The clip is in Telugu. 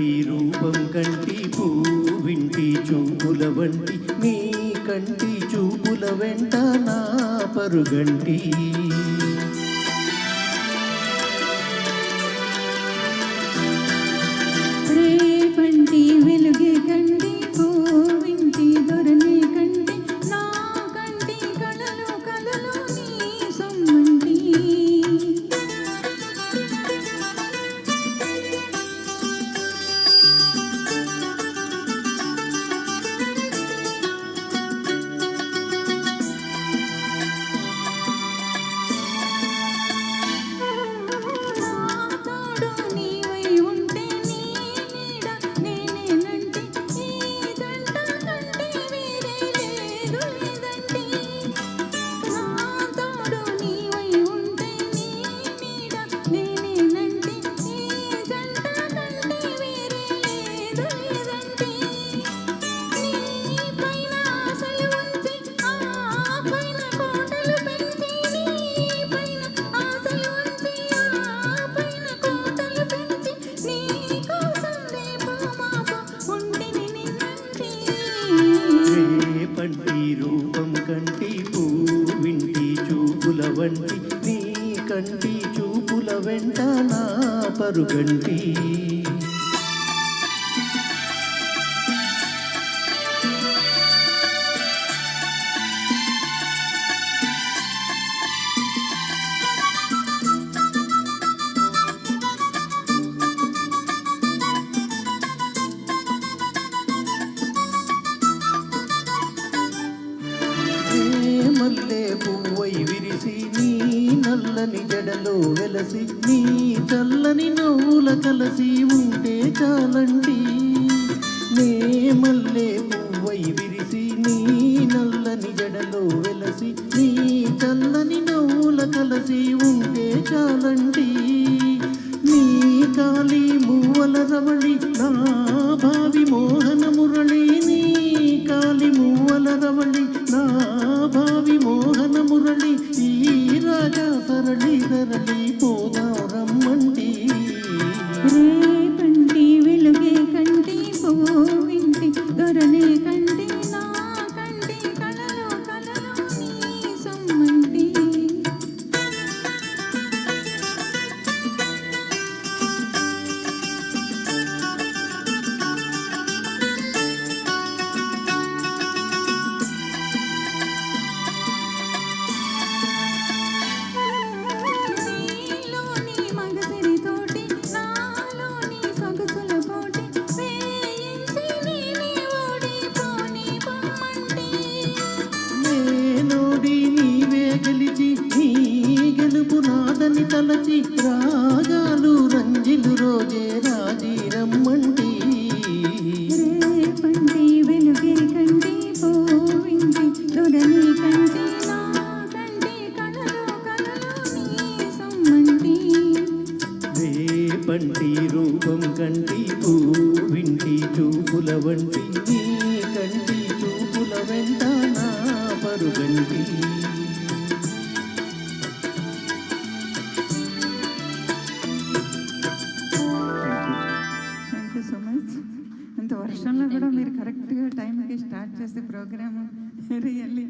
పంటి రూపం కంటి పూవింటి చూపుల వంటి నీ కంటి చూపుల వెంట నా పరుగంటి రేపంటి వెలుగే కంటి పూవింటి దొరనే కంటి నా కంటి కళలు కళలు నీ సొమ్మంటి పంటి రూపం కంటి పూవింటి చూపుల వంటి నీ కంటి చూపుల వెంట నా పరుగంటి మల్లె పువ్వై విరిసి నీ నల్లని జడలో వెలసి నీ చల్లని నవ్వుల కలసి ఉంటే చాలంటి నే మల్లె పువ్వై విరిసి నీ నల్లని జడలో వెలసి నీ చల్లని నవ్వుల కలసి ఉంటే చాలంటి నీ కాలి మువ్వల రవళి నా భావి మోహన మురళి నీ కాలి మువ్వల రవళి నా భావి మోహన మురళి ఈ రాజా సరళి ధరళి పోదాం రమ్మంటి రేపంటి వెలుగే కంటి పూవింటి దొరనే కంటి నా కంటి కళలు కళలు నీ సొమ్మంటి తలచి రాగాలు రంజిలు రోజే రాజీ రమ్మంటి రేపంటి వెలుగే కంటి పూవింటి దొరని కంటి నా కంటి కళలు కళలు నీ సొమ్మంటి రేపంటి రూపం కంటి పూవింటి చూపుల వంటి నీ కంటి చూపుల వెంట నా పరుగంటి వర్షంలో కూడా మీరు కరెక్ట్గా టైంకి స్టార్ట్ చేసే ప్రోగ్రాము రియల్లీ